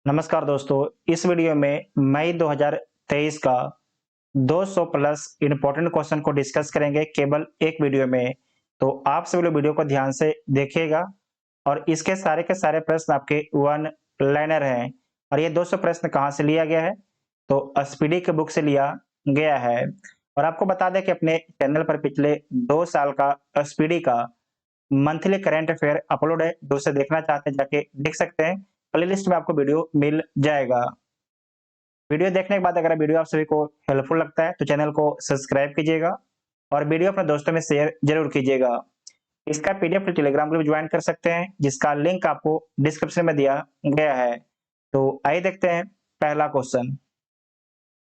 नमस्कार दोस्तों, इस वीडियो में मई 2023 का 200 प्लस इम्पोर्टेंट क्वेश्चन को डिस्कस करेंगे केवल एक वीडियो में। तो आप सभी लोग वीडियो को ध्यान से देखिएगा और इसके सारे के सारे प्रश्न आपके वन लाइनर हैं। और ये 200 प्रश्न कहाँ से लिया गया है? तो स्पीडी के बुक से लिया गया है। और आपको बता दें कि अपने चैनल पर पिछले 2 साल का स्पीडी का मंथली करंट अफेयर अपलोड है। जो उसे देखना चाहते हैं जाके देख सकते हैं। प्लेलिस्ट में आपको वीडियो मिल जाएगा। वीडियो देखने के बाद अगर वीडियो आप सभी को हेल्पफुल लगता है तो चैनल को सब्सक्राइब कीजिएगा और वीडियो अपने दोस्तों में शेयर जरूर कीजिएगा। इसका पीडीएफ टेलीग्राम ग्रुप ज्वाइन कर सकते हैं जिसका लिंक आपको डिस्क्रिप्शन में दिया गया है। तो आइए देखते हैं पहला क्वेश्चन।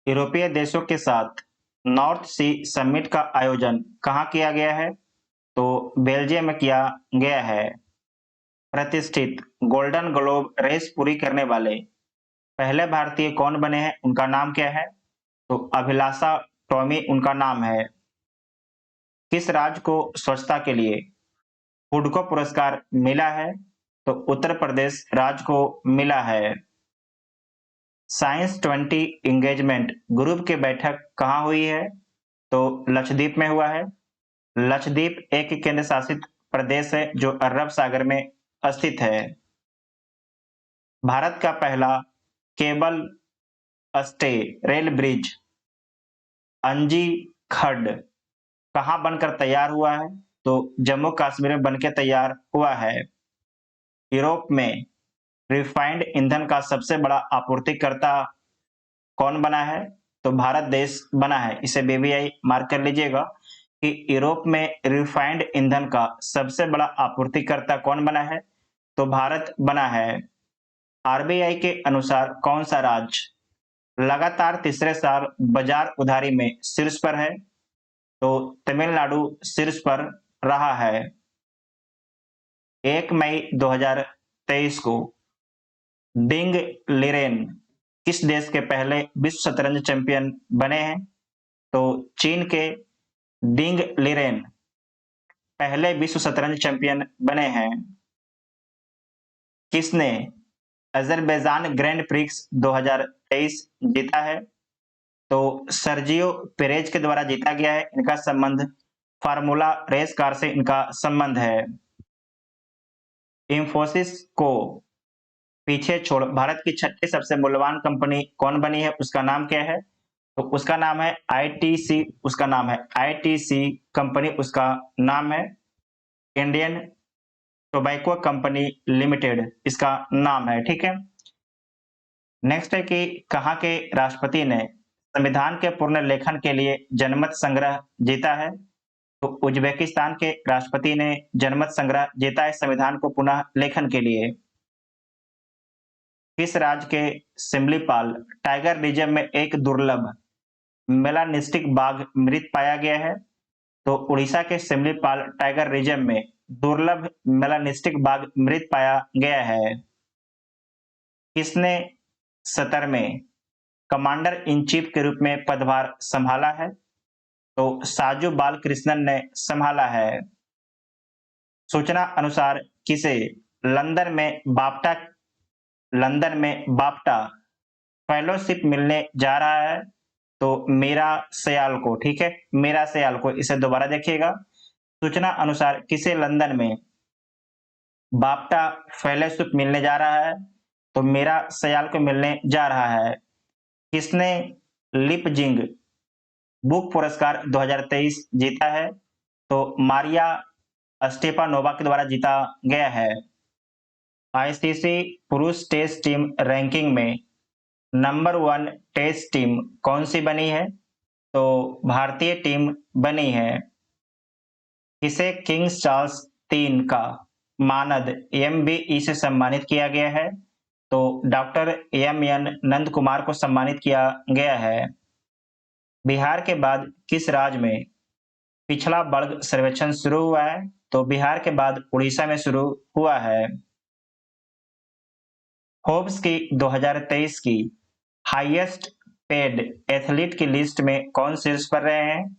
यूरोपीय देशों के साथ नॉर्थ सी समिट का आयोजन कहाँ किया गया है? तो बेल्जियम में किया गया है। प्रतिष्ठित गोल्डन ग्लोब रेस पूरी करने वाले पहले भारतीय कौन बने हैं? उनका नाम क्या है? तो अभिलाषा टॉमी उनका नाम है। किस राज्य को स्वच्छता के लिए हुडको पुरस्कार मिला है? तो उत्तर प्रदेश राज्य को मिला है। साइंस 20 एंगेजमेंट ग्रुप की बैठक कहाँ हुई है? तो लक्षद्वीप में हुआ है। लक्षद्वीप एक केंद्र शासित प्रदेश है जो अरब सागर में स्थित है। भारत का पहला केबल स्टे रेल ब्रिज अंजी खड्ड कहाँ बनकर तैयार हुआ है? तो जम्मू कश्मीर में बनकर तैयार हुआ है। यूरोप में रिफाइंड ईंधन का सबसे बड़ा आपूर्तिकर्ता कौन बना है? तो भारत देश बना है। इसे बीबीआई मार्क कर लीजिएगा कि यूरोप में रिफाइंड ईंधन का सबसे बड़ा आपूर्तिकर्ता कौन बना है? तो भारत बना है। आरबीआई के अनुसार कौन सा राज्य लगातार तीसरे साल बाजार उधारी में शीर्ष पर है? तो तमिलनाडु शीर्ष पर रहा है। 1 मई 2023 को डिंग लिरेन किस देश के पहले विश्व शतरंज चैंपियन बने हैं? तो चीन के डिंग लिरेन पहले विश्व शतरंज चैंपियन बने हैं। किसने अजरबैजान ग्रैंड प्रिक्स 2023 जीता है? तो सर्जियो पेरेज के द्वारा जीता गया है। इनका संबंध फार्मूला रेस कार से इनका संबंध है। इंफोसिस को पीछे छोड़ भारत की छठी सबसे मूल्यवान कंपनी कौन बनी है? उसका नाम क्या है? तो उसका नाम है आईटीसी। उसका नाम है आईटीसी कंपनी। उसका नाम है इंडियन टोबैको कंपनी लिमिटेड इसका नाम है। ठीक है। नेक्स्ट है कि कहाँ के राष्ट्रपति ने संविधान के पुनर्लेखन के लिए जनमत संग्रह जीता है? तो उज्बेकिस्तान के राष्ट्रपति ने जनमत संग्रह जीता है संविधान को पुनः लेखन के लिए। किस राज्य के सिमलीपाल टाइगर रिजर्व में एक दुर्लभ मेलानिस्टिक बाघ मृत पाया गया है? तो उड़ीसा के सिमलीपाल टाइगर रिजर्व में दुर्लभ मेलानिस्टिक बाघ मृत पाया गया है। किसने 70 में कमांडर इन चीफ के रूप में पदभार संभाला है? तो साजू बालकृष्णन ने संभाला है। सूचना अनुसार किसे लंदन में बाफ्टा फेलोशिप मिलने जा रहा है? तो मीरा सयाल को। ठीक है, मीरा सयाल को। इसे दोबारा देखिएगा। सूचना अनुसार किसे लंदन में बाफ्टा फेलोशिप मिलने जा रहा है? तो मीरा सयाल को मिलने जा रहा है। किसने लिपजिंग बुक पुरस्कार 2023 जीता है? तो मारिया स्टेपानोवा के द्वारा जीता गया है। आईसीसी पुरुष टेस्ट टीम रैंकिंग में नंबर 1 टेस्ट टीम कौन सी बनी है? तो भारतीय टीम बनी है। किसे किंग्स चार्ल्स 3 का मानद एमबीई से सम्मानित किया गया है? तो डॉक्टर एम.एन. नंद कुमार को सम्मानित किया गया है। बिहार के बाद किस राज्य में पिछड़ा वर्ग सर्वेक्षण शुरू हुआ है? तो बिहार के बाद उड़ीसा में शुरू हुआ है। फोर्ब्स की 2023 की हाईएस्ट पेड एथलीट की लिस्ट में कौन शीर्ष पर रहे हैं?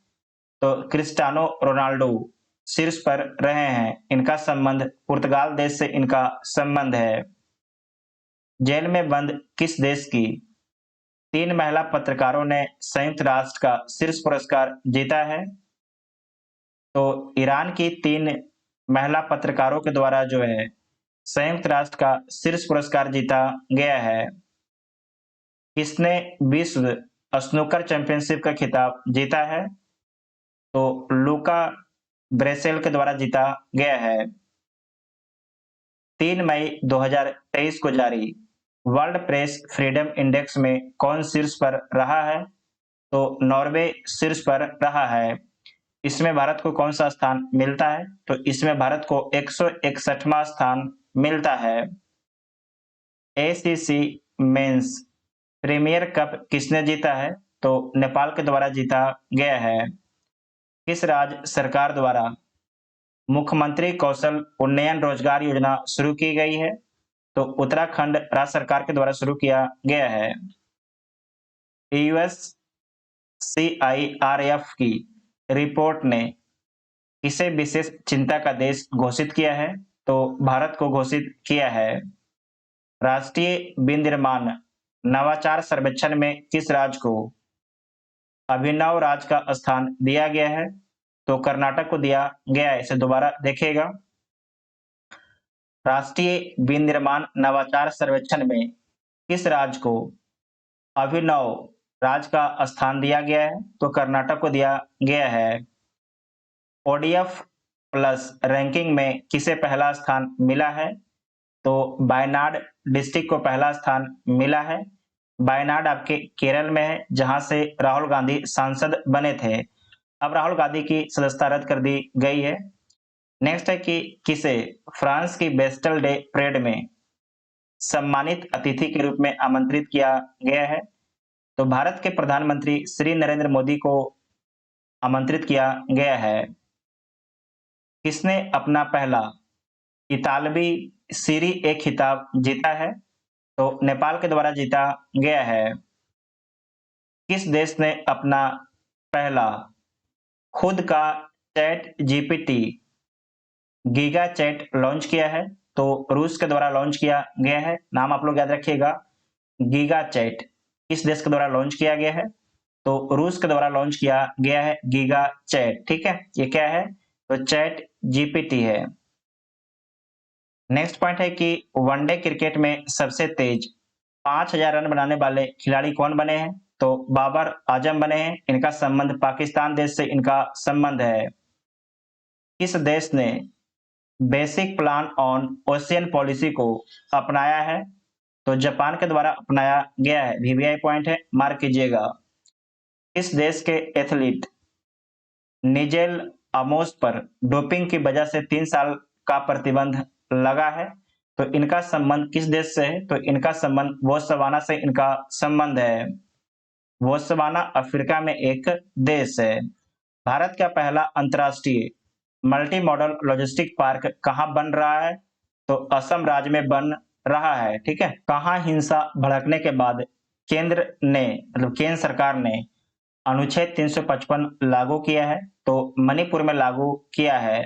तो क्रिस्टियानो रोनाल्डो शीर्ष पर रहे हैं। इनका संबंध पुर्तगाल देश से इनका संबंध है। जेल में बंद किस देश की 3 महिला पत्रकारों ने संयुक्त राष्ट्र का शीर्ष पुरस्कार जीता है? तो ईरान की 3 महिला पत्रकारों के द्वारा जो है संयुक्त राष्ट्र का शीर्ष पुरस्कार जीता गया है। किसने विश्व स्नूकर चैंपियनशिप का खिताब जीता है? तो लूका ब्रेसेल के द्वारा जीता गया है। 3 मई 2023 को जारी वर्ल्ड प्रेस फ्रीडम इंडेक्स में कौन शीर्ष पर रहा है? तो नॉर्वे शीर्ष पर रहा है। इसमें भारत को कौन सा स्थान मिलता है? तो इसमें भारत को 161वां स्थान मिलता है। एसीसी मेंस प्रीमियर कप किसने जीता है? तो नेपाल के द्वारा जीता गया है। किस राज्य सरकार द्वारा मुख्यमंत्री कौशल उन्नयन रोजगार योजना शुरू की गई है? तो उत्तराखंड राज्य सरकार के द्वारा शुरू किया गया है। यूएससीआईआरएफ की रिपोर्ट ने किसे विशेष चिंता का देश घोषित किया है? तो भारत को घोषित किया है। राष्ट्रीय विनिर्माण नवाचार सर्वेक्षण में किस राज्य को अभिनव राज्य का स्थान दिया गया है? तो कर्नाटक को दिया गया है। इसे दोबारा देखिएगा। राष्ट्रीय विनिर्माण नवाचार सर्वेक्षण में किस राज्य को अभिनव राज्य का स्थान दिया गया है? तो कर्नाटक को दिया गया है। ओडीएफ प्लस रैंकिंग में किसे पहला स्थान मिला है? तो वायनाड डिस्ट्रिक्ट को पहला स्थान मिला है। वायनाड आपके केरल में है, जहां से राहुल गांधी सांसद बने थे। अब राहुल गांधी की सदस्यता रद्द कर दी गई है। नेक्स्ट है कि किसे फ्रांस की बेस्टल डे परेड में सम्मानित अतिथि के रूप में आमंत्रित किया गया है? तो भारत के प्रधानमंत्री श्री नरेंद्र मोदी को आमंत्रित किया गया है। किसने अपना पहला इतालवी सीरी ए खिताब जीता है? तो नेपाल के द्वारा जीता गया है। किस देश ने अपना पहला खुद का chat GPT giga chad launch किया है? तो रूस के द्वारा लॉन्च किया गया है। नाम आप लोग याद रखिएगा, गीगा चैट किस देश के द्वारा लॉन्च किया गया है? तो रूस के द्वारा लॉन्च किया गया है गीगा चैट। ठीक है, ये क्या है? तो चैट जीपीटी है। नेक्स्ट पॉइंट है कि वनडे क्रिकेट में सबसे तेज 5000 रन बनाने वाले खिलाड़ी कौन बने हैं? तो बाबर आजम बने हैं। इनका संबंध पाकिस्तान देश से इनका संबंध है। किस देश ने basic plan on ocean policy को अपनाया है? तो जापान के द्वारा अपनाया गया है। वीवीआई पॉइंट है, मार्क कीजिएगा। इस देश के एथलीट निजेल आमोस पर डोपिंग की वजह से 3 साल का प्रतिबंध लगा है। तो इनका संबंध किस देश से है? तो इनका संबंध बोत्सवाना से इनका संबंध है। बोत्सवाना अफ्रीका में एक देश है। भारत का पहला अंतर्राष्ट्रीय मल्टी मॉडल लॉजिस्टिक पार्क कहाँ बन रहा है? तो असम राज्य में बन रहा है। ठीक है, कहाँ हिंसा भड़कने के बाद केंद्र ने मतलब केंद्र सरकार ने अनुच्छेद 355 लागू किया है? तो मणिपुर में लागू किया है।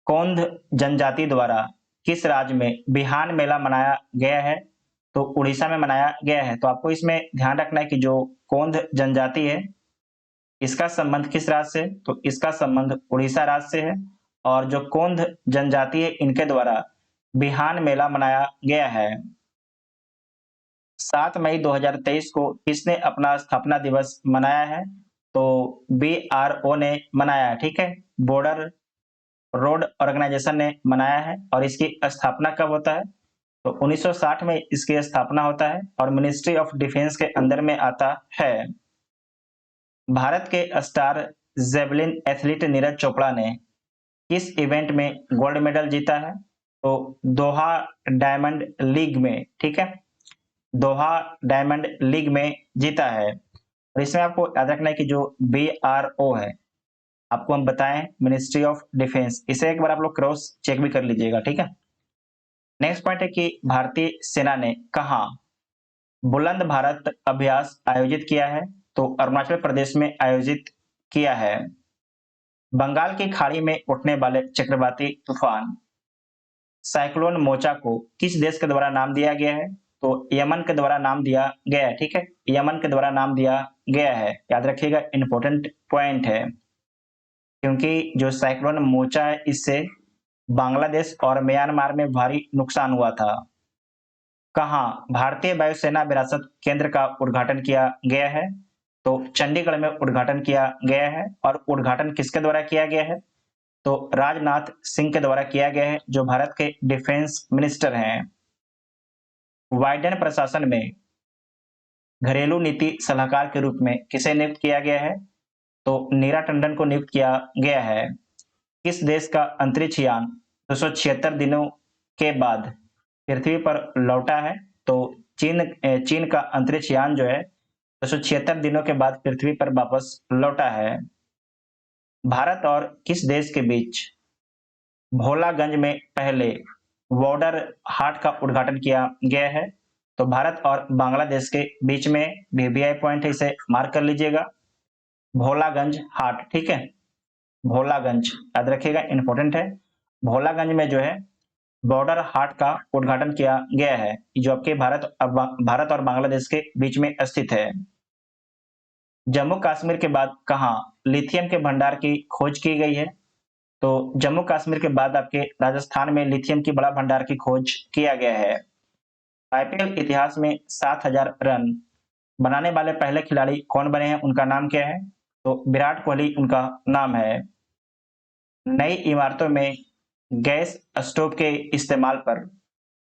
कोंध जनजाति द्वारा किस राज्य में बिहान मेला मनाया गया है? तो उड़ीसा में मनाया गया है। तो आपको इसमें ध्यान रखना है कि जो कोंध जनजाति है इसका संबंध किस राज्य से? तो इसका संबंध उड़ीसा राज्य से है। और जो कोंध जनजाति है इनके द्वारा बिहान मेला मनाया गया है। 7 मई 2023 को किसने अपना स्थापना दिवस मनाया है? तो बीआरओ ने मनाया है। ठीक है, बॉर्डर रोड ऑर्गेनाइजेशन ने मनाया है। और इसकी स्थापना कब होता है? तो 1960 में इसकी स्थापना होता है और मिनिस्ट्री ऑफ डिफेंस के अंदर में आता है। भारत के star javelin athlete Neeraj Chopra ने किस इवेंट में गोल्ड मेडल जीता है? तो दोहा डायमंड लीग में। ठीक है, दोहा डायमंड लीग में जीता है। और इसमें आपको याद रखना है कि जो बीआरओ है आपको हम बताएं मिनिस्ट्री ऑफ डिफेंस, इसे एक बार आप लोग क्रॉस चेक भी कर लीजिएगा। ठीक है, नेक्स्ट पॉइंट है कि भारतीय सेना ने कहाँ बुलंद भारत अभ्यास आयोजित किया है? तो अरुणाचल प्रदेश में आयोजित किया है। बंगाल की खाड़ी में उठने वाले चक्रवाती तूफान साइक्लोन मोचा को किस देश के द्वारा नाम दिया गया है? तो यमन के द्वारा नाम दिया गया है, ठीक है, यमन के द्वारा नाम दिया गया है। याद रखिएगा, इंपॉर्टेंट पॉइंट है, क्योंकि जो साइक्लोन मोचा है इससे बांग्लादेश और म्यांमार में भारी नुकसान हुआ था। कहाँ भारतीय वायुसेना विरासत केंद्र का उद्घाटन किया गया है? तो चंडीगढ़ में उद्घाटन किया गया है। और उद्घाटन किसके द्वारा किया गया है? तो राजनाथ सिंह के द्वारा किया गया है, जो भारत के डिफेंस मिनिस्टर हैं। बाइडेन प्रशासन में घरेलू नीति सलाहकार के रूप में किसे नियुक्त किया गया है? तो नीरा टंडन को नियुक्त किया गया है। किस देश का अंतरिक्ष यान 276 दिनों के बाद पृथ्वी पर लौटा है? तो चीन का अंतरिक्ष यान जो है 276 दिनों के बाद पृथ्वी पर वापस लौटा है। भारत और किस देश के बीच भोलागंज में पहले बॉर्डर हाट का उद्घाटन किया गया है? तो भारत और बांग्लादेश के बीच में वीवीआई पॉइंट है, इसे मार्क कर लीजिएगा, भोलागंज हाट, ठीक है, भोलागंज याद रखिएगा, इंपॉर्टेंट है। भोलागंज में जो है बॉर्डर हाट का उद्घाटन किया गया है, जो आपके भारत और बांग्लादेश के बीच में स्थित है। जम्मू कश्मीर के बाद कहाँ लिथियम के भंडार की खोज की गई है? तो जम्मू कश्मीर के बाद आपके राजस्थान में लिथियम की बड़ा भंडार की खोज किया गया है। आईपीएल इतिहास में 7,000 रन बनाने वाले पहले खिलाड़ी कौन बने हैं, उनका नाम क्या है? तो विराट कोहली उनका नाम है। नई इमारतों में गैस स्टोव के इस्तेमाल पर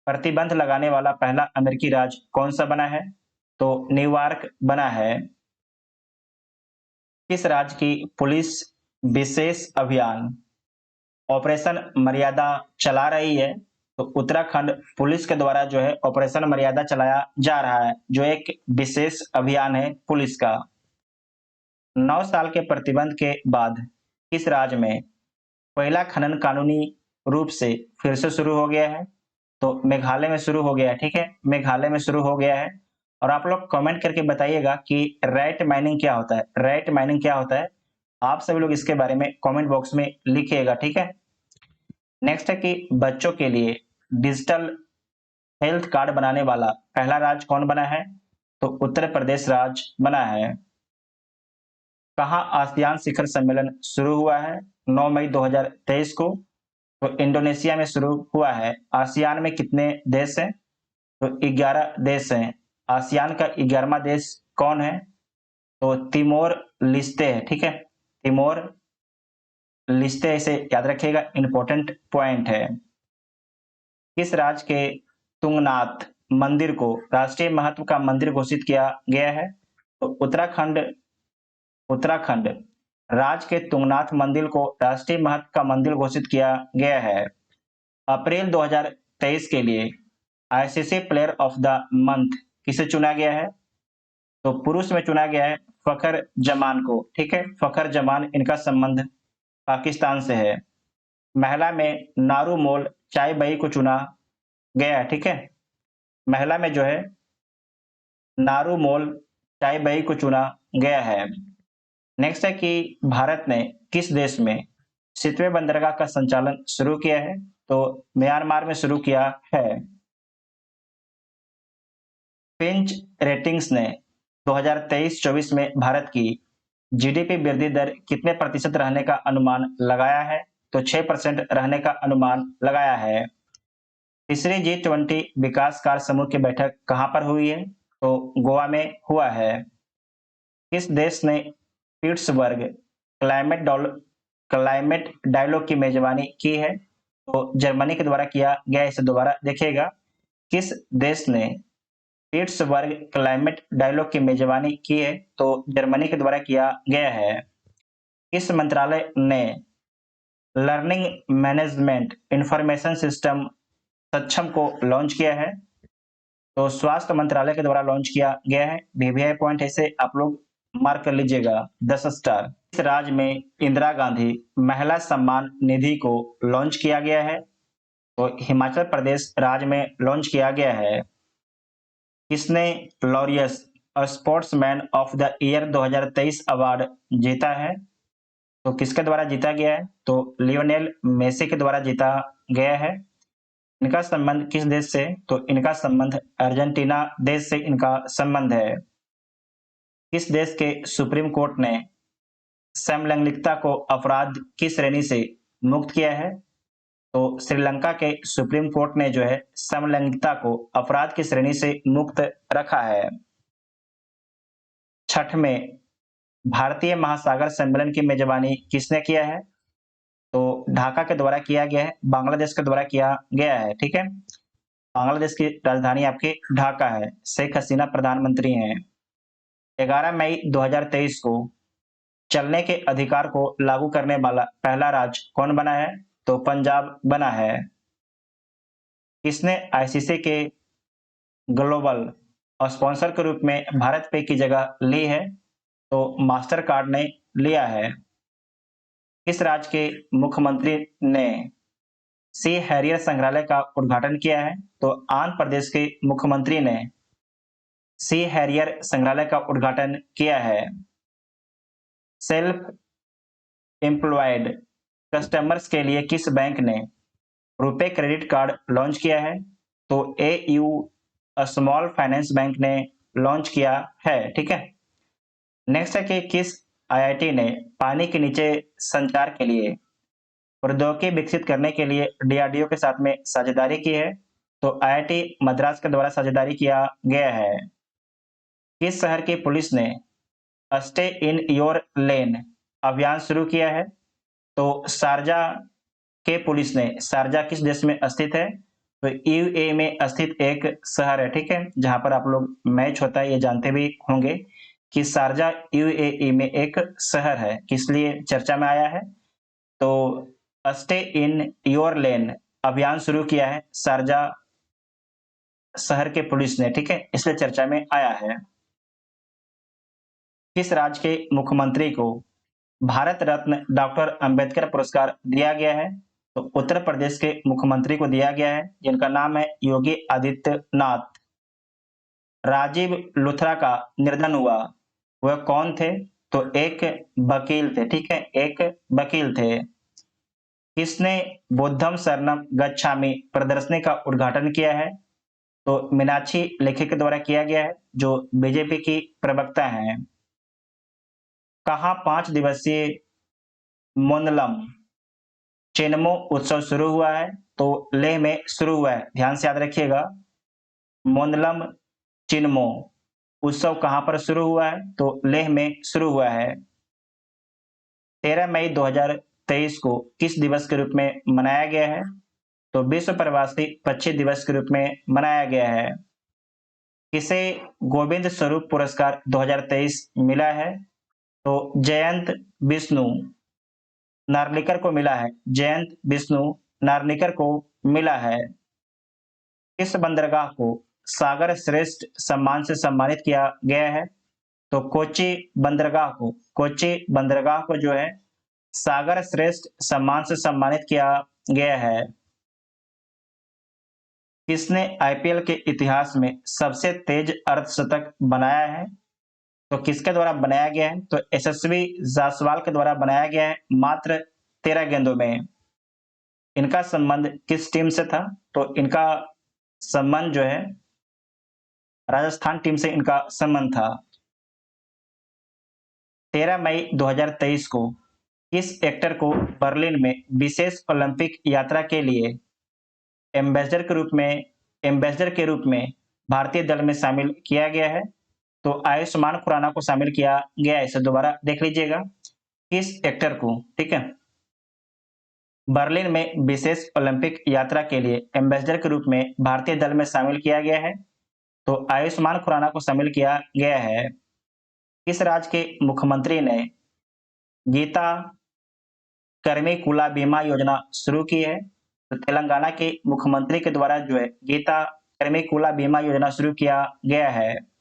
प्रतिबंध लगाने वाला पहला अमेरिकी राज्य कौन सा बना है? तो न्यूयॉर्क बना है। किस राज्य की पुलिस विशेष अभियान ऑपरेशन मर्यादा चला रही है? तो उत्तराखंड पुलिस के द्वारा जो है ऑपरेशन मर्यादा चलाया जा रहा है, जो एक विशेष अभियान है पुलिस का। 9 साल के प्रतिबंध के बाद किस राज्य में कोयला खनन कानूनी रूप से फिर से शुरू हो गया है? तो मेघालय में शुरू हो गया है, ठीक है, मेघालय में शुरू हो गया है। और आप लोग कमेंट करके बताइएगा कि रैट माइनिंग क्या होता है, रैट माइनिंग क्या होता है, आप सभी लोग इसके बारे में कमेंट बॉक्स में लिखिएगा, ठीक है। नेक्स्ट है कि बच्चों के लिए डिजिटल हेल्थ कार्ड बनाने वाला पहला राज्य कौन बना है? तो उत्तर प्रदेश राज्य बना है। कहाँ आसियान शिखर सम्मेलन शुरू हुआ है? 9 मई 2023 को तो इंडोनेशिया में शुरू हुआ है। आसियान में कितने देश हैं? तो 11 देश हैं। आसियान का 11वां देश कौन है? तो तिमोर लिस्ते है, ठीक है, तिमोर लिस्ते, इसे याद रखिएगा, इंपॉर्टेंट पॉइंट है। किस राज्य के तुंगनाथ मंदिर को राष्ट्रीय महत्व का मंदिर घोषित किया गया है? तो उत्तराखंड, उत्तराखंड राज्य के तुंगनाथ मंदिर को राष्ट्रीय महत्व का मंदिर घोषित किया गया है। अप्रैल 2023 के लिए ICC player of the month किसे चुना गया है? तो पुरुष में चुना गया है फखर जमान को, ठीक है, फखर जमान, इनका संबंध पाकिस्तान से है। महिला में नारूमोल चाईबई को चुना गया है, ठीक है, महिला में जो है नारूमोल चाईबई को चुना गया है। नेक्स्ट है कि भारत ने किस देश में शीतवे बंदरगाह का संचालन शुरू किया है? तो म्यांमार में शुरू किया है। फिंच रेटिंग्स ने 2023-24 में भारत की जीडीपी वृद्धि दर कितने प्रतिशत रहने का अनुमान लगाया है? तो 6% रहने का अनुमान लगाया है। तीसरी G20 विकास कार्य समूह की बैठक कहां पर हुई है? तो गोवा में हुआ है। किस देश ने पिट्सबर्ग क्लाइमेट डायलॉग की मेजबानी की है? तो जर्मनी के द्वारा किया गया। इसे दोबारा देखिएगा, किस देश ने पिट्सबर्ग क्लाइमेट डायलॉग की मेजबानी की है? तो जर्मनी के द्वारा किया गया है। किस मंत्रालय ने लर्निंग मैनेजमेंट इंफॉर्मेशन सिस्टम सक्षम को लॉन्च किया है? तो स्वास्थ्य मंत्रालय के द्वारा लॉन्च किया गया है। वीवीआई पॉइंट ऐसे आप लोग मार्क कर लीजिएगा, 10 स्टार। इस राज्य में इंदिरा गांधी महिला सम्मान निधि को लॉन्च किया गया है? तो हिमाचल प्रदेश राज्य में लॉन्च किया गया है। किसने Laureus sportsman of the year 2023 award जीता है? तो किसके द्वारा जीता गया है? तो लियोनेल मेसी के द्वारा जीता गया है। इनका संबंध किस देश से? तो इनका संबंध अर्जेंटीना देश से इनका संबंध है। किस देश के सुप्रीम कोर्ट ने समलैंगिकता को अपराध की श्रेणी से मुक्त किया है? तो श्रीलंका के सुप्रीम कोर्ट ने जो है समलैंगिकता को अपराध की श्रेणी से मुक्त रखा है। छठ में भारतीय महासागर सम्मेलन की मेजबानी किसने किया है? तो ढाका के द्वारा किया गया है, बांग्लादेश के द्वारा किया गया है। ठीक है, बांग्लादेश की राजधानी आपकी ढाका है, शेख हसीना प्रधानमंत्री हैं। 11 मई 2023 को चलने के अधिकार को लागू करने वाला पहला राज्य कौन बना है? तो पंजाब बना है। किसने आईसीसी के ग्लोबल स्पॉन्सर के रूप में भारत पे की जगह ली है? तो मास्टर कार्ड ने लिया है। किस राज्य के मुख्यमंत्री ने सी हैरियर संग्रहालय का उद्घाटन किया है? तो आंध्र प्रदेश के मुख्यमंत्री ने सी हैरियर संग्रहालय का उद्घाटन किया है। सेल्फ एम्प्लॉयड कस्टमर्स के लिए किस बैंक ने रुपे क्रेडिट कार्ड लॉन्च किया है? तो एयू स्मॉल फाइनेंस बैंक ने लॉन्च किया है। ठीक है, नेक्स्ट है कि किस आईआईटी ने पानी के नीचे संचार के लिए प्रौद्योगिकी विकसित करने के लिए डीआरडीओ के साथ में साझेदारी की है? तो आईआईटी मद्रास के द्वारा साझेदारी किया गया है। किस शहर की पुलिस ने स्टे इन योर लेन अभियान शुरू किया है? तो शारजा के पुलिस ने, शारजा किस देश में स्थित है? तो यूएई में स्थित एक शहर है। ठीक है, जहां पर आप लोग मैच होता है ये जानते भी होंगे कि शारजा यूएई में एक शहर है। किस लिए चर्चा में आया है? तो स्टे इन योर लेन अभियान शुरू किया है शारजा शहर के पुलिस ने। ठीक है, इसलिए चर्चा में आया है। किस राज्य के मुख्यमंत्री को भारत रत्न डॉक्टर अंबेडकर पुरस्कार दिया गया है? तो उत्तर प्रदेश के मुख्यमंत्री को दिया गया है, जिनका नाम है योगी आदित्यनाथ। राजीव लुथरा का निधन हुआ, वह कौन थे? तो एक वकील थे। ठीक है, एक वकील थे। किसने बुद्धम शरणम गच्छामि प्रदर्शनी का उद्घाटन किया है? तो मीनाक्षी लेखी के द्वारा किया गया है, जो बीजेपी की प्रवक्ता हैं। कहाँ 5 दिवसीय मोनलम चिन्मो उत्सव शुरू हुआ है? तो लेह में शुरू हुआ है, ध्यान से याद रखिएगा। मोनलम चिन्मो उत्सव कहां पर शुरू हुआ है? तो लेह में शुरू हुआ है। 13 मई 2023 को किस दिवस के रूप में मनाया गया है? तो विश्व प्रवासी पक्षी दिवस के रूप में मनाया गया है। किसे गोविंद स्वरूप पुरस्कार 2023 मिला है? तो जयंत विष्णु नार्लिकर को मिला है, जयंत विष्णु नार्लिकर को मिला है। किस बंदरगाह को सागर श्रेष्ठ सम्मान से सम्मानित किया गया है? तो कोच्चि बंदरगाह को जो है सागर श्रेष्ठ सम्मान से सम्मानित किया गया है। किसने आईपीएल के इतिहास में सबसे तेज अर्धशतक बनाया है? तो किसके द्वारा बनाया गया है? तो यशस्वी जायसवाल के द्वारा बनाया गया है, मात्र 13 गेंदों में। इनका संबंध किस टीम से था? तो इनका संबंध जो है राजस्थान टीम से इनका संबंध था। 13 मई 2023 को किस एक्टर को बर्लिन में विशेष ओलंपिक यात्रा के लिए एम्बेसडर के रूप में भारतीय दल में शामिल किया गया है? तो आयुष्मान खुराना को शामिल किया गया है। इसे दोबारा देख लीजिएगा, किस एक्टर को, ठीक है, बर्लिन में विशेष ओलंपिक यात्रा के लिए एम्बेसडर के रूप में भारतीय दल में शामिल किया गया है? तो आयुष्मान खुराना को शामिल किया गया है। किस राज्य के मुख्यमंत्री ने गीता कर्मी कुला बीमा योजना शुरू की है? तो तेलंगाना के मुख्यमंत्री के द्वारा जो है गीता कर्मी कुला बीमा योजना शुरू किया गया है।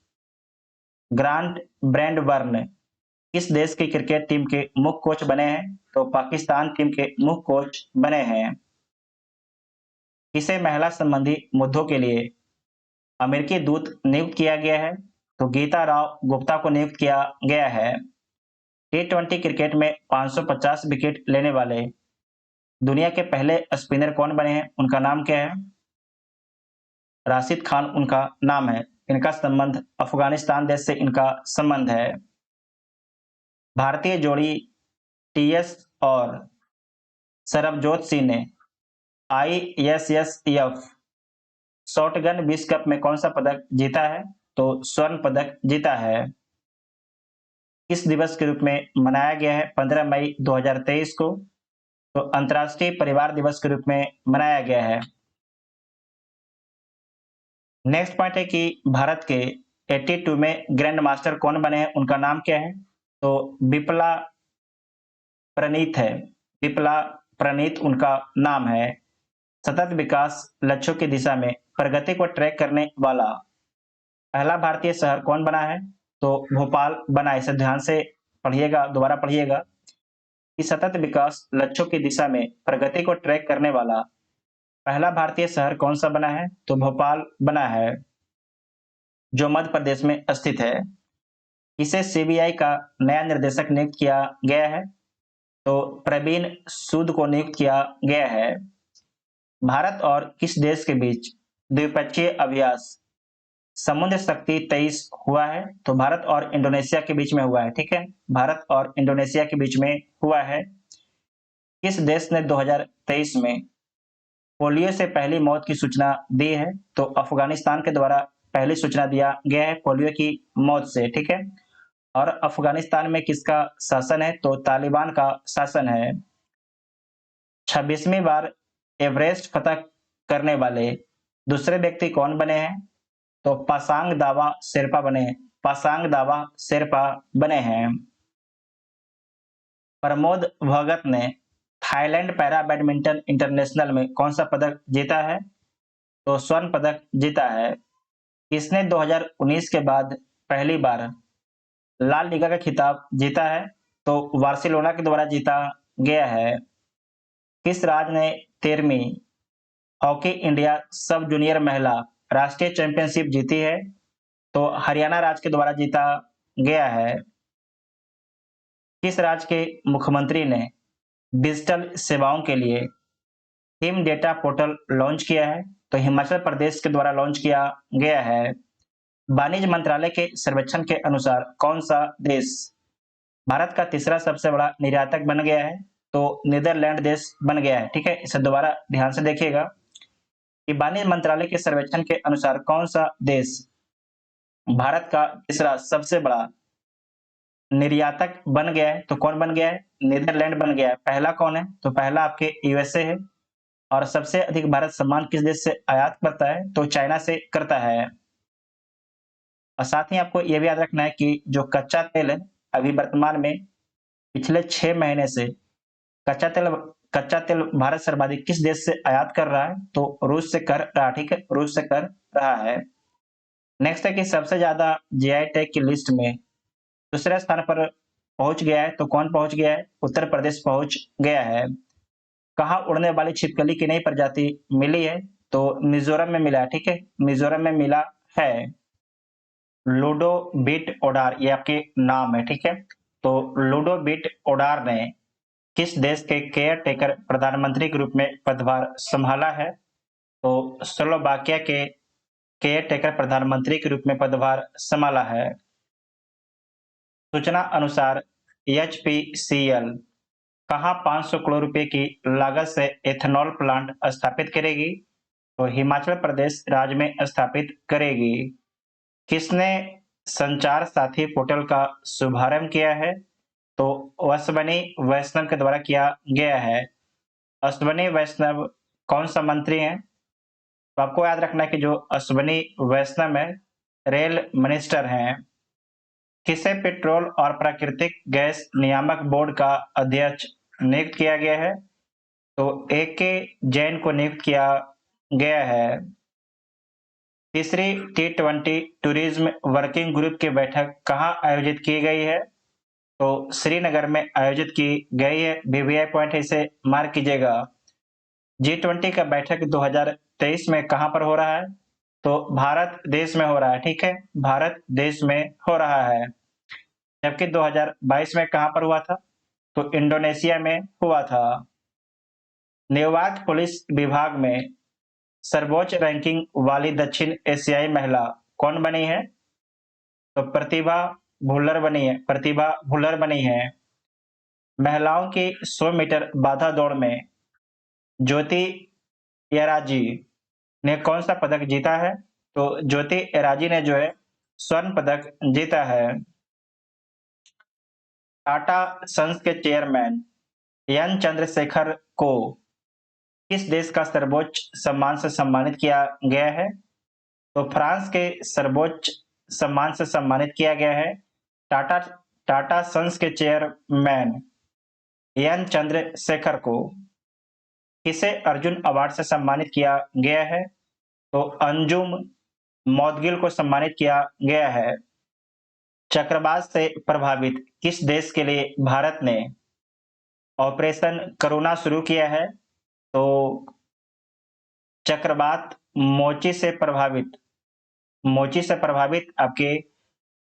ग्रांट ब्रैडबर्न किस देश की क्रिकेट टीम के मुख्य कोच बने हैं? तो पाकिस्तान टीम के मुख्य कोच बने हैं। किसे महिला संबंधी मुद्दों के लिए अमेरिकी दूत नियुक्त किया गया है? तो गीता राव गुप्ता को नियुक्त किया गया है। टी20 क्रिकेट में 550 विकेट लेने वाले दुनिया के पहले स्पिनर कौन बने हैं? उनका नाम क्या है? राशिद खान उनका नाम है। इनका संबंध अफगानिस्तान देश से इनका संबंध है। भारतीय जोड़ी टीएस और सरबजोत सिंह ने आईएसएसएफ शॉटगन विश्व कप में कौन सा पदक जीता है? तो स्वर्ण पदक जीता है। किस दिवस के रूप में मनाया गया है 15 मई 2023 को? तो अंतर्राष्ट्रीय परिवार दिवस के रूप में मनाया गया है। नेक्स्ट पॉइंट है कि भारत के 82 में ग्रैंड मास्टर कौन बने हैं, उनका नाम क्या है? तो विपला प्रणीत है। विपला प्रणीत उनका नाम है। सतत विकास लक्ष्यों की दिशा में प्रगति को ट्रैक करने वाला पहला भारतीय शहर कौन बना है? तो भोपाल बना है। इसे ध्यान से पढ़िएगा, दोबारा पढ़िएगा कि सतत विकास लक्ष्यों की दिशा में प्रगति को ट्रैक करने वाला पहला भारतीय शहर कौन सा बना है? तो भोपाल बना है, जो मध्य प्रदेश में स्थित है। इसे सीबीआई का नया निर्देशक नियुक्त किया गया है। तो प्रवीण सूद को नियुक्त किया गया है। भारत और किस देश के बीच द्विपक्षीय अभ्यास समुद्र शक्ति 23 हुआ है? तो भारत और इंडोनेशिया के बीच में हुआ है। ठीक है, भारत और इंडोनेशिया के बीच में हुआ है। किस देश ने 2023 में पोलियो से पहली मौत की सूचना दी है? तो अफगानिस्तान के द्वारा पहली सूचना दिया गया है पोलियो की मौत से। ठीक है, और अफगानिस्तान में किसका शासन है? तो तालिबान का शासन है। 26वीं बार एवरेस्ट फतह करने वाले दूसरे व्यक्ति कौन बने हैं? तो पासांग दावा शेरपा बने हैं। पासांग दावा शेरपा बने हैं। प्रमोद भगत ने थाईलैंड पैरा बैडमिंटन इंटरनेशनल में कौन सा पदक जीता है? तो स्वर्ण पदक जीता है। इसने 2019 के बाद पहली बार लाल लीगा का खिताब जीता है? तो बार्सिलोना के द्वारा जीता गया है। किस राज्य ने 13वीं हॉकी इंडिया सब जूनियर महिला राष्ट्रीय चैंपियनशिप जीती है? तो हरियाणा राज्य के द्वारा जीता गया है। किस राज्य के मुख्यमंत्री ने डिजिटल सेवाओं के लिए हिम डेटा पोर्टल लॉन्च किया है? तो हिमाचल प्रदेश के द्वारा लॉन्च किया गया है। वाणिज्य मंत्रालय के सर्वेक्षण के अनुसार कौन सा देश भारत का तीसरा सबसे बड़ा निर्यातक बन गया है? तो नीदरलैंड देश बन गया है। ठीक है, इसे दोबारा ध्यान से देखिएगा कि वाणिज्य मंत्रालय के सर्वेक्षण के अनुसार कौन सा देश भारत का तीसरा सबसे बड़ा निर्यातक बन गया है? तो कौन बन गया है? नीदरलैंड बन गया है। पहला कौन है? तो पहला आपके यूएसए है। और सबसे अधिक भारत सामान किस देश से आयात करता है? तो चाइना से करता है। और साथ ही आपको यह भी याद रखना है कि जो कच्चा तेल है, अभी वर्तमान में पिछले 6 महीने से कच्चा तेल कच्चा तेल भारत सर्वाधिक किस देश से आयात कर रहा है? तो रूस से कर रहा है। ठीक है, रूस से कर रहा है। नेक्स्ट है कि सबसे ज्यादा जीआई टैग की लिस्ट में दूसरे स्थान पर पहुंच गया है। तो कौन पहुंच गया है? उत्तर प्रदेश पहुंच गया है। कहाँ उड़ने वाली छिपकली की नई प्रजाति मिली है? तो मिजोरम में मिला है। ठीक है, मिजोरम में मिला है। लुडोविट ओडार ये आपके नाम है। ठीक है, तो लुडोविट ओडार ने किस देश के केयर टेकर प्रधानमंत्री के रूप में पदभार संभाला है? तो स्लोवाकिया के केयर टेकर प्रधानमंत्री के रूप में पदभार संभाला है। सूचना अनुसार एचपीसीएल कहाँ 500 करोड़ रुपए की लागत से एथेनॉल प्लांट स्थापित करेगी? तो हिमाचल प्रदेश राज्य में स्थापित करेगी। किसने संचार साथी पोर्टल का शुभारंभ किया है? तो अश्वनी वैष्णव के द्वारा किया गया है। अश्वनी वैष्णव कौन सा मंत्री हैं? तो आपको याद रखना है कि जो अश्वनी वैष्णव है रेल मिनिस्टर हैं। किसे पेट्रोल और प्राकृतिक गैस नियामक बोर्ड का अध्यक्ष नियुक्त किया गया है? तो AK जैन को नियुक्त किया गया है। तीसरी T20 टूरिज्म वर्किंग ग्रुप की बैठक कहाँ आयोजित की गई है? तो श्रीनगर में आयोजित की गई है। VVI पॉइंट है, इसे मार्क कीजिएगा। G20 का बैठक 2023 में कहां पर हो रहा है? तो भारत देश में हो रहा है। ठीक है, भारत देश में हो रहा है। जबकि 2022 में कहां पर हुआ था? तो इंडोनेशिया में हुआ था। न्यूयॉर्क पुलिस विभाग में सर्वोच्च रैंकिंग वाली दक्षिण एशियाई महिला कौन बनी है? तो प्रतिभा भुल्लर बनी है। महिलाओं की 100 मीटर बाधा दौड़ में ज्योति एराजी ने कौन सा पदक जीता है? तो ज्योति एराजी ने जो है स्वर्ण पदक जीता है। टाटा सन्स के चेयरमैन एन चंद्रशेखर को किस देश का सर्वोच्च सम्मान से सम्मानित किया गया है? तो फ्रांस के सर्वोच्च सम्मान से सम्मानित किया गया है। टाटा टाटा सन्स के चेयरमैन एन चंद्रशेखर को किसे अर्जुन अवार्ड से सम्मानित किया गया है? तो अंजुम मौदगिल को सम्मानित किया गया है। चक्रवात से प्रभावित किस देश के लिए भारत ने ऑपरेशन करुणा शुरू किया है? तो चक्रवात मोची से प्रभावित आपके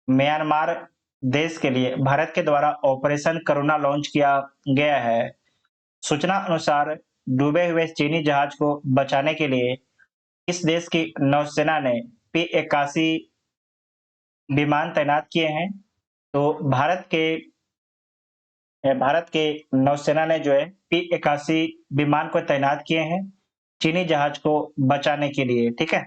म्यांमार देश के लिए भारत के द्वारा ऑपरेशन करुणा लॉन्च किया गया है। सूचना अनुसार डूबे हुए चीनी जहाज को बचाने के लिए इस देश की नौसेना ने P-81 विमान तैनात किए हैं। तो भारत के नौसेना ने जो है P-81 विमान को तैनात किए हैं चीनी जहाज को बचाने के लिए। ठीक है।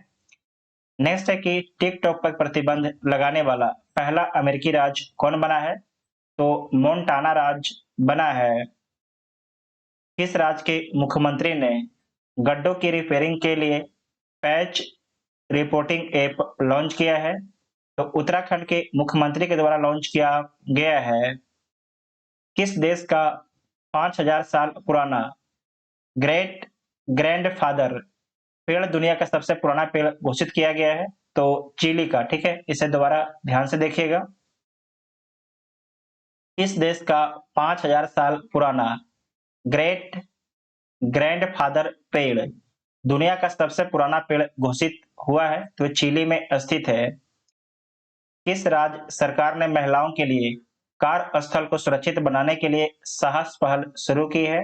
नेक्स्ट है कि टिकटॉक पर प्रतिबंध लगाने वाला पहला अमेरिकी राज्य कौन बना है? तो मोंटाना राज्य बना है। किस राज्य के मुख्यमंत्री ने गड्ढों की रिपेयरिंग के लिए पैच रिपोर्टिंग ऐप लॉन्च किया है? तो उत्तराखंड के मुख्यमंत्री के द्वारा लॉन्च किया गया है। किस देश का 5000 साल पुराना ग्रेट ग्रैंडफादर पेड़ दुनिया का सबसे पुराना पेड़ घोषित किया गया है? तो चिली का। ठीक है, इसे दोबारा ध्यान से देखिएगा। इस देश का 5000 साल पुराना ग्रेट ग्रैंडफादर पेड़ दुनिया का सबसे पुराना पेड़ घोषित हुआ है, तो चिली में स्थित है। किस राज्य सरकार ने महिलाओं के लिए कार्यस्थल को सुरक्षित बनाने के लिए साहस पहल शुरू की है?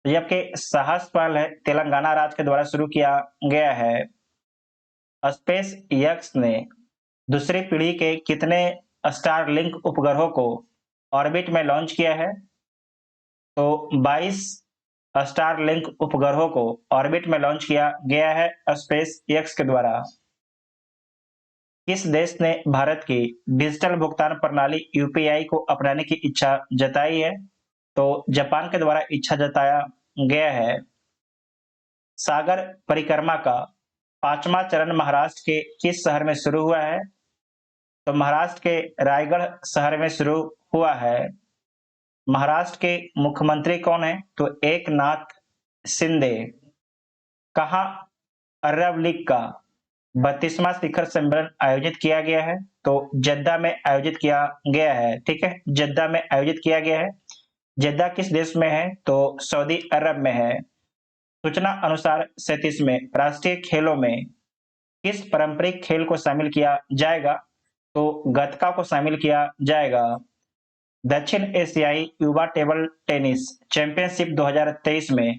जबकि साहस पहल है तेलंगाना राज्य के द्वारा शुरू किया गया है। स्पेस एक्स ने दूसरी पीढ़ी के कितने स्टारलिंक उपग्रहों को ऑर्बिट में लॉन्च किया है? तो 22 स्टारलिंक उपग्रहों को ऑर्बिट में लॉन्च किया गया है स्पेस एक्स के द्वारा। किस देश ने भारत की डिजिटल भुगतान प्रणाली यूपीआई को अपनाने की इच्छा जताई है? तो जापान के द्वारा इच्छा जताया गया है। सागर परिक्रमा का 5वां चरण महाराष्ट्र के किस शहर में शुरू हुआ है? तो महाराष्ट्र के रायगढ़ शहर में शुरू हुआ है। महाराष्ट्र के मुख्यमंत्री कौन है? तो एकनाथ शिंदे। कहाँ अरब लीग का 32वां शिखर सम्मेलन आयोजित किया गया है? तो जद्दा में आयोजित किया गया है। ठीक है, जद्दा में आयोजित किया गया है। जद्दा किस देश में है? तो सऊदी अरब में है। सूचना अनुसार 37वें राष्ट्रीय खेलों में किस पारंपरिक खेल को शामिल किया जाएगा? तो गतका को शामिल किया जाएगा। दक्षिण एशियाई युवा टेबल टेनिस चैंपियनशिप 2023 में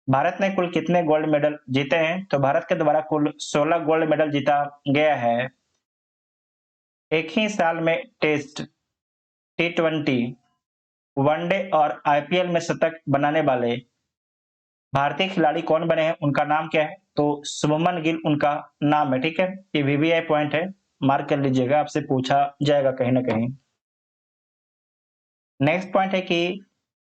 भारत ने कुल कितने गोल्ड मेडल जीते हैं? तो भारत के द्वारा कुल 16 गोल्ड मेडल जीता गया है। एक ही साल में टेस्ट, T20, वनडे और आईपीएल में शतक बनाने वाले भारतीय खिलाड़ी कौन बने हैं? उनका नाम क्या है? तो शुभमन गिल उनका नाम है। ठीक है, ये वीवीआई पॉइंट है, मार्क कर लीजिएगा, आपसे पूछा जाएगा कहीं ना कहीं। नेक्स्ट पॉइंट है कि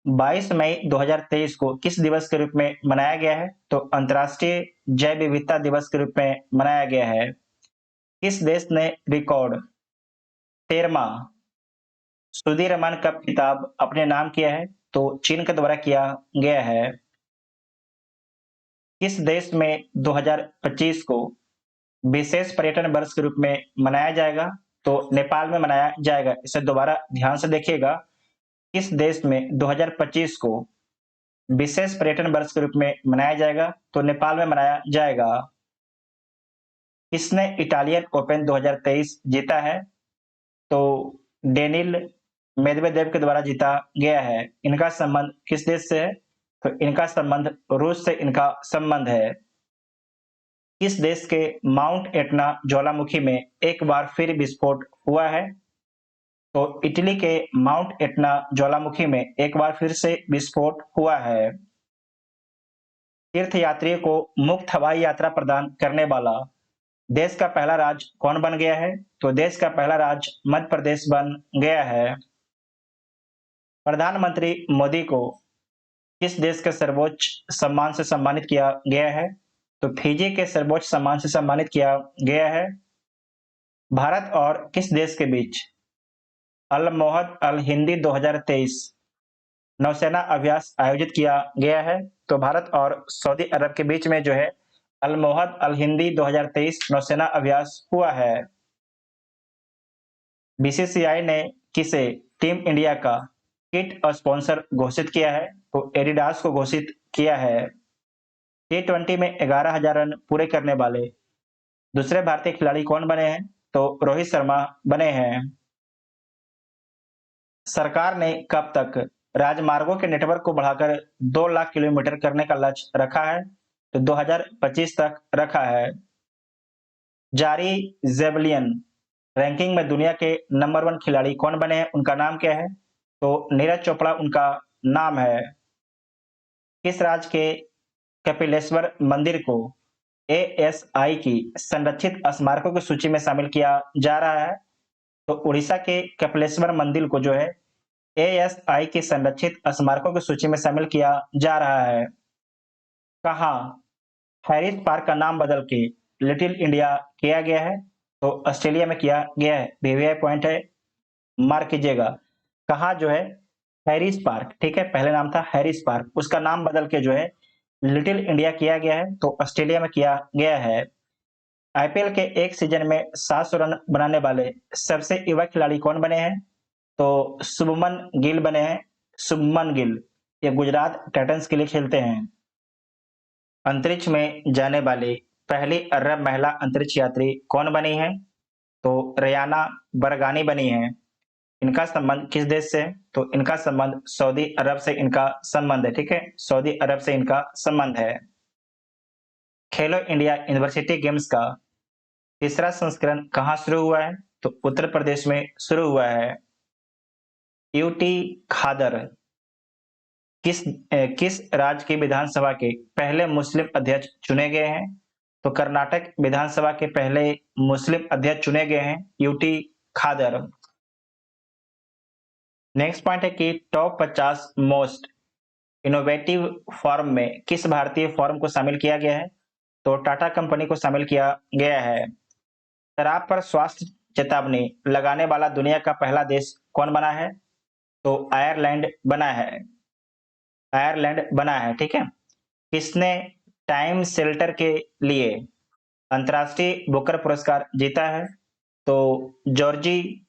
22 मई 2023 को किस दिवस के रूप में मनाया गया है? तो अंतर्राष्ट्रीय जैव विविधता दिवस के रूप में मनाया गया है। किस देश ने रिकॉर्ड 13वां सुदीरमन कप खिताब अपने नाम किया है? तो चीन के द्वारा किया गया है। किस देश में 2025 को विशेष पर्यटन वर्ष के रूप में मनाया जाएगा? तो नेपाल में मनाया जाएगा। इसे दोबारा ध्यान से देखिएगा। किस देश में 2025 को विशेष पर्यटन वर्ष के रूप में मनाया जाएगा? तो नेपाल में मनाया जाएगा। किसने इटालियन ओपन 2023 जीता है? तो डेनिल मेदवेदेव के द्वारा जीता गया है। इनका संबंध किस देश से है? तो इनका संबंध रूस से इनका संबंध है। किस देश के माउंट एटना ज्वालामुखी में एक बार फिर विस्फोट हुआ है? तो इटली के माउंट एटना ज्वालामुखी में एक बार फिर से विस्फोट हुआ है। तीर्थयात्रियों को मुफ्त हवाई यात्रा प्रदान करने वाला देश का पहला राज्य कौन बन गया है? तो देश का पहला राज्य मध्य प्रदेश बन गया है। प्रधानमंत्री मोदी को किस देश के सर्वोच्च सम्मान से सम्मानित किया गया है? तो फिजी के सर्वोच्च सम्मान से सम्मानित किया गया है। भारत और किस देश के बीच अल-मोहद अल-हिंदी 2023 नौसेना अभ्यास आयोजित किया गया है? तो भारत और सऊदी अरब के बीच में जो है अल-मोहद अल-हिंदी 2023 नौसेना अभ्यास हुआ है। बीसीसीआई ने किसे टीम इंडिया का किट स्पॉन्सर घोषित किया है? तो एडिडास को घोषित किया है। टी20 में 11,000 रन पूरे करने वाले दूसरे भारतीय खिलाड़ी कौन बने हैं? तो रोहित शर्मा बने हैं। सरकार ने कब तक राजमार्गों के नेटवर्क को बढ़ाकर 2 लाख किलोमीटर करने का लक्ष्य रखा है? तो 2025 तक रखा है। जारी जेवलियन रैंकिंग में दुनिया के नंबर 1 खिलाड़ी कौन बने हैं? उनका नाम क्या है? तो नीरज चोपड़ा उनका नाम है। किस राज्य के कपिलेश्वर मंदिर को एएसआई की संरक्षित स्मारकों की सूची में शामिल किया जा रहा है? तो उड़ीसा के कपिलेश्वर मंदिर को जो है एएसआई की संरक्षित स्मारकों की सूची में शामिल किया जा रहा है। कहाँ हैरिस पार्क का नाम बदल के लिटिल इंडिया किया गया है? तो ऑस्ट्रेलिया में किया गया है। वीवीआई पॉइंट है, मार्क कीजिएगा। कहाँ जो है हैरिस पार्क, ठीक है, पहले नाम था हैरिस पार्क, उसका नाम बदल के जो है लिटिल इंडिया किया गया है, तो ऑस्ट्रेलिया में किया गया है। आईपीएल के एक सीजन में 700 रन बनाने वाले सबसे युवा खिलाड़ी कौन बने हैं? तो शुभमन गिल बने हैं। शुभमन गिल ये गुजरात टाइटंस के लिए खेलते हैं। अंतरिक्ष में जाने वाली पहली अरब महिला अंतरिक्ष यात्री कौन बनी है? तो रियाना बरगानी बनी है। इनका संबंध किस देश से है? तो इनका संबंध सऊदी अरब से इनका संबंध है, ठीक है, सऊदी अरब से इनका संबंध है। खेलो इंडिया यूनिवर्सिटी गेम्स का तीसरा संस्करण कहाँ शुरू हुआ है? तो उत्तर प्रदेश में शुरू हुआ है। यूटी खादर किस राज्य की विधानसभा के पहले मुस्लिम अध्यक्ष चुने गए हैं? तो कर्नाटक विधानसभा के पहले मुस्लिम अध्यक्ष चुने गए हैं यूटी खादर। नेक्स्ट पॉइंट है कि टॉप 50 मोस्ट इनोवेटिव फर्म में किस भारतीय फर्म को शामिल किया गया है? तो टाटा कंपनी को शामिल किया गया है। शराब पर स्वास्थ्य चेतावनी लगाने वाला दुनिया का पहला देश कौन बना है? तो आयरलैंड बना है। आयरलैंड बना है, ठीक है। किसने टाइम शेल्टर के लिए अंतर्राष्ट्रीय बुकर पुरस्कार जीता है? तो जॉर्जी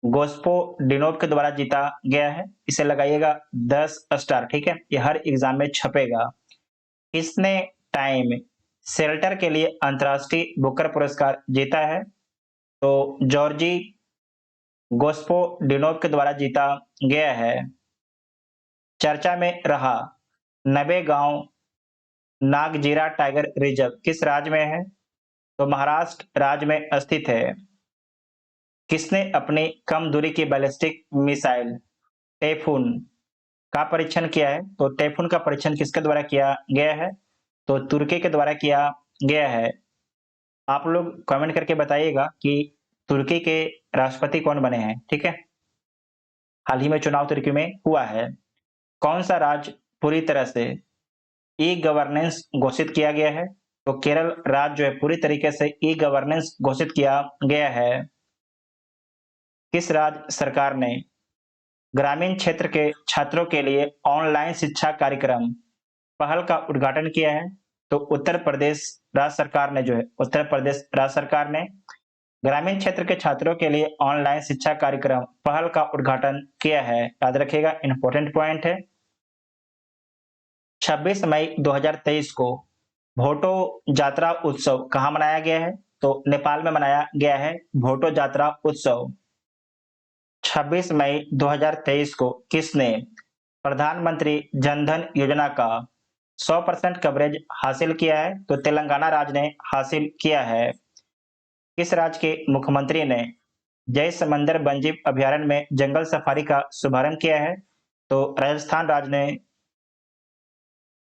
गोस्पोडिनोव के द्वारा जीता गया है। इसे लगाइएगा 10 स्टार, ठीक है, ये हर एग्जाम में छपेगा। किसने टाइम शेल्टर के लिए अंतर्राष्ट्रीय बुकर पुरस्कार जीता है? तो जॉर्जी गोस्पोडिनोव के द्वारा जीता गया है। चर्चा में रहा नवेगांव नागजीरा टाइगर रिजर्व किस राज्य में है? तो महाराष्ट्र राज्य में स्थित है। किसने अपनी कम दूरी की बैलिस्टिक मिसाइल टाइफून का परीक्षण किया है? तो टाइफून का परीक्षण किसके द्वारा किया गया है? तो तुर्की के द्वारा किया गया है। आप लोग कमेंट करके बताइएगा कि तुर्की के राष्ट्रपति कौन बने हैं, ठीक है। हाल ही में चुनाव तुर्की में हुआ है। कौन सा राज्य पूरी तरह से ई गवर्नेंस घोषित किया गया है? तो केरल राज्य जो है पूरी तरीके से ई गवर्नेंस घोषित किया गया है। किस राज्य सरकार ने ग्रामीण क्षेत्र के छात्रों के लिए ऑनलाइन शिक्षा कार्यक्रम पहल का उद्घाटन किया है? तो उत्तर प्रदेश राज्य सरकार ने जो है उत्तर प्रदेश राज्य सरकार ने ग्रामीण क्षेत्र के छात्रों के लिए ऑनलाइन शिक्षा कार्यक्रम पहल का उद्घाटन किया है। याद रखिएगा, इंपॉर्टेंट पॉइंट है। 26 मई 2023 को भोटो जात्रा उत्सव कहाँ मनाया गया है? तो नेपाल में मनाया गया है भोटो जात्रा उत्सव। 26 मई 2023 को किसने प्रधानमंत्री जनधन योजना का 100% कवरेज हासिल किया है? तो तेलंगाना राज्य ने हासिल किया है। किस राज्य के मुख्यमंत्री ने जय समंदर वन्यजीव अभयारण्य में जंगल सफारी का शुभारंभ किया है? तो राजस्थान राज्य ने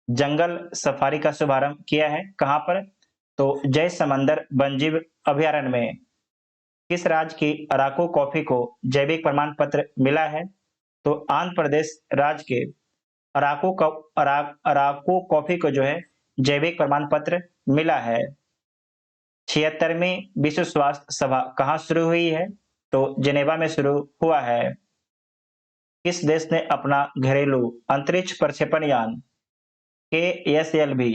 जंगल सफारी का शुभारंभ किया है। कहां पर? तो जय समंदर वन्यजीव अभयारण्य में। किस राज्य की अराकू कॉफी को जैविक प्रमाण पत्र मिला है? तो आंध्र प्रदेश राज्य के अराकू कॉफी को जो है जैविक प्रमाण पत्र मिला है। 76वीं विश्व स्वास्थ्य सभा कहां शुरू हुई है? तो जेनेवा में शुरू हुआ है। किस देश ने अपना घरेलू अंतरिक्ष प्रक्षेपण यान KSLV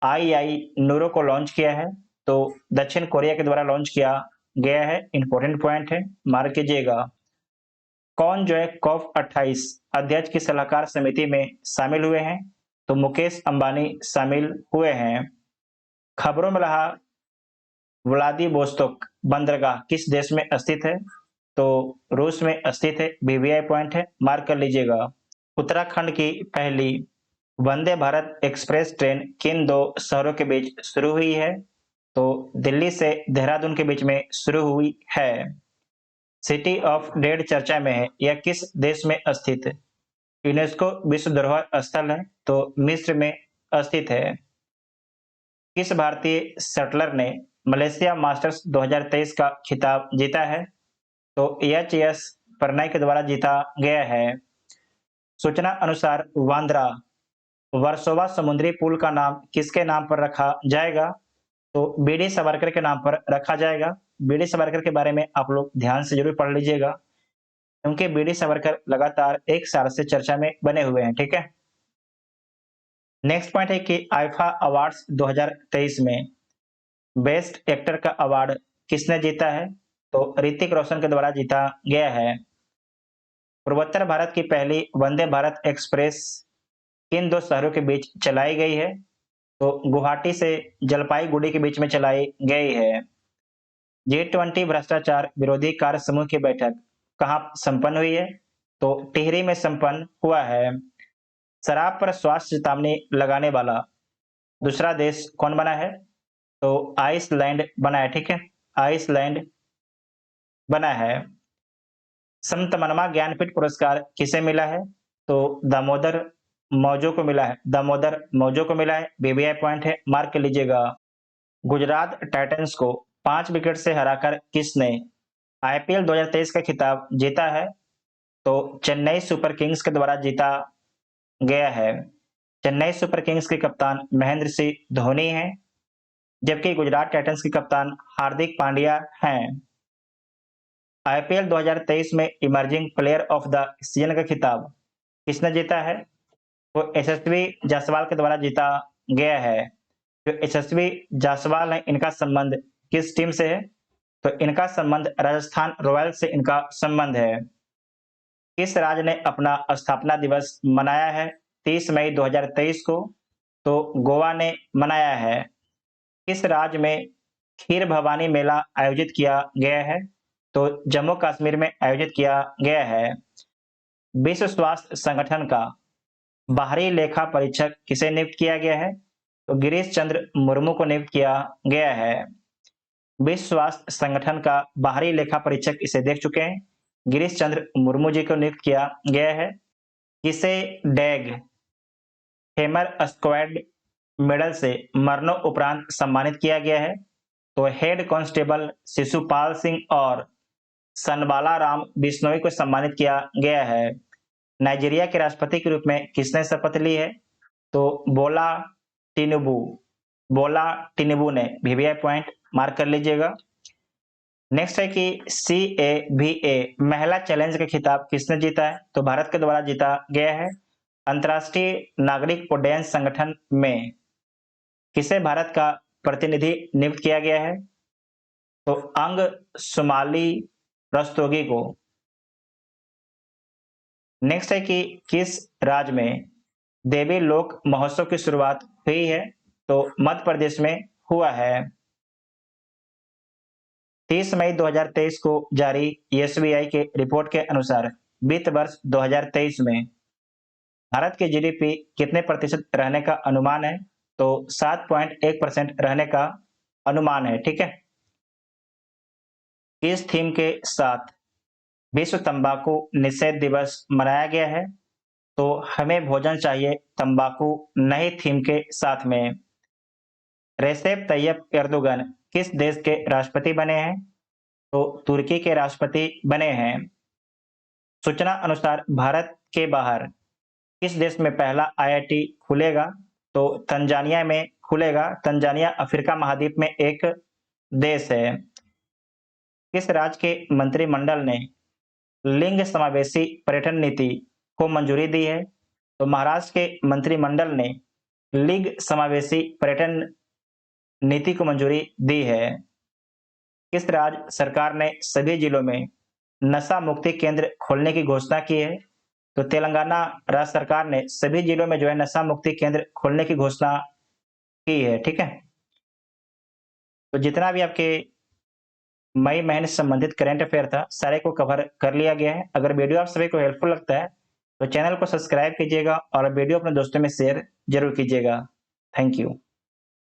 II नूरो को लॉन्च किया है? तो दक्षिण कोरिया के द्वारा लॉन्च किया गया है। इंपॉर्टेंट पॉइंट है, मार्क कीजिएगा। कौन जो है COP28 अध्यक्ष की सलाहकार समिति में शामिल हुए हैं? तो मुकेश अंबानी शामिल हुए हैं। खबरों में रहा व्लादिवोस्तोक बंदरगाह किस देश में स्थित है? तो रूस में स्थित है। VVI पॉइंट है, मार्क कर लीजिएगा। उत्तराखंड की पहली वंदे भारत एक्सप्रेस ट्रेन किन दो शहरों के बीच शुरू हुई है? तो दिल्ली से देहरादून के बीच में शुरू हुई है। सिटी ऑफ डेड चर्चा में है, यह किस देश में स्थित है? यूनेस्को विश्व धरोहर स्थल है, तो मिस्र में स्थित है। किस भारतीय शटलर ने मलेशिया मास्टर्स 2023 का खिताब जीता है? तो HS प्रणय के द्वारा जीता गया है। सूचना अनुसार वांद्रा वर्सोवा समुद्री पुल का नाम किसके नाम पर रखा जाएगा? तो BD सावरकर के नाम पर रखा जाएगा। BD सावरकर के बारे में आप लोग ध्यान से जरूर पढ़ लीजिएगा, क्योंकि BD सावरकर लगातार 1 साल से चर्चा में बने हुए हैं। ठीक है। नेक्स्ट पॉइंट है कि आईफा अवार्ड्स 2023 में बेस्ट एक्टर का अवार्ड किसने जीता है? तो ऋतिक रोशन के द्वारा जीता गया है। पूर्वोत्तर भारत की पहली वंदे भारत एक्सप्रेस किन दो शहरों के बीच चलाई गई है? तो गुवाहाटी से जलपाईगुड़ी के बीच में चलाई गई है। G20 भ्रष्टाचार विरोधी कार्य समूह की बैठक कहां संपन्न हुई है? तो टिहरी में संपन्न हुआ है। शराब पर स्वास्थ्य चेतावनी लगाने वाला दूसरा देश कौन बना है? तो आइसलैंड बना है। ठीक है, आइसलैंड बना है। संत मनवा ज्ञानपीठ पुरस्कार किसे मिला है? तो दामोदर मौजो को मिला है। दामोदर मौजो को मिला है। VVI पॉइंट है, मार्क कर लीजिएगा। गुजरात टाइटंस को 5 विकेट से हराकर किसने IPL 2023 का खिताब जीता है? तो चेन्नई सुपर किंग्स के द्वारा जीता गया है। चेन्नई सुपर किंग्स के कप्तान महेंद्र सिंह धोनी हैं, जबकि गुजरात टाइटंस के कप्तान हार्दिक पांड्या हैं। IPL 2023 में emerging player of the season का खिताब किसने जीता है? तो यशस्वी जायसवाल के द्वारा जीता गया है। जो यशस्वी जायसवाल है, इनका संबंध किस टीम से है? तो इनका संबंध राजस्थान रॉयल्स से इनका संबंध है। किस राज्य ने अपना स्थापना दिवस मनाया है 30 मई 2023 को? तो गोवा ने मनाया है। किस राज्य में खीर भवानी मेला आयोजित किया गया है? तो जम्मू कश्मीर में आयोजित किया गया है। विश्व स्वास्थ्य संगठन का बाहरी लेखा परीक्षक किसे नियुक्त किया गया है? तो गिरीश चंद्र मुर्मू को नियुक्त किया गया है। विश्व स्वास्थ्य संगठन का बाहरी लेखा परीक्षक इसे देख चुके हैं, गिरीश चंद्र मुर्मू जी को नियुक्त किया गया है। किसे डैग हेमर स्क्वाड मेडल से मरणोपरांत सम्मानित किया गया है? तो हेड कांस्टेबल शिशुपाल सिंह और सनबाला राम बिश्नोई को सम्मानित किया गया है। नाइजीरिया के राष्ट्रपति के रूप में किसने शपथ ली है? तो बोला टिनुबू ने। VVI पॉइंट मार्क कर लीजिएगा। नेक्स्ट है कि CABA महिला चैलेंज का खिताब किसने जीता है? तो भारत के द्वारा जीता गया है। अंतर्राष्ट्रीय नागरिक उड्डयन संगठन में किसे भारत का प्रतिनिधि नियुक्त किया गया है? तो अंग सुमाली रस्तोगी को। नेक्स्ट है कि किस राज्य में देवी लोक महोत्सव की शुरुआत हुई है? तो मध्य प्रदेश में हुआ है। 30 मई 2023 को जारी SBI के रिपोर्ट के अनुसार वित्त वर्ष 2023 में भारत की जीडीपी कितने प्रतिशत रहने का अनुमान है? तो 7.1% रहने का अनुमान है। ठीक है, इस थीम के साथ विश्व तंबाकू निषेध दिवस मनाया गया है। तो हमें भोजन चाहिए तंबाकू नई थीम के साथ में। रेसेप तैयब एर्दोगन किस देश के राष्ट्रपति बने हैं? तो तुर्की के राष्ट्रपति बने हैं। सूचना अनुसार भारत के बाहर किस देश में पहला आईआईटी खुलेगा? तो तंजानिया में खुलेगा। तंजानिया अफ्रीका महाद्वीप में एक देश है। किस राज्य के मंत्रिमंडल ने लिंग समावेशी पर्यटन नीति को मंजूरी दी है? तो महाराष्ट्र के मंत्रिमंडल ने लिंग समावेशी पर्यटन नीति को मंजूरी दी है। किस राज्य सरकार ने सभी जिलों में नशा मुक्ति केंद्र खोलने की घोषणा की है? तो तेलंगाना राज्य सरकार ने सभी जिलों में जो है नशा मुक्ति केंद्र खोलने की घोषणा की है। ठीक है, तो जितना भी आपके मई महीने से संबंधित करंट अफेयर था सारे को कवर कर लिया गया है। अगर वीडियो आप सभी को हेल्पफुल लगता है तो चैनल को सब्सक्राइब कीजिएगा और वीडियो अपने दोस्तों में शेयर जरूर कीजिएगा। Thank you.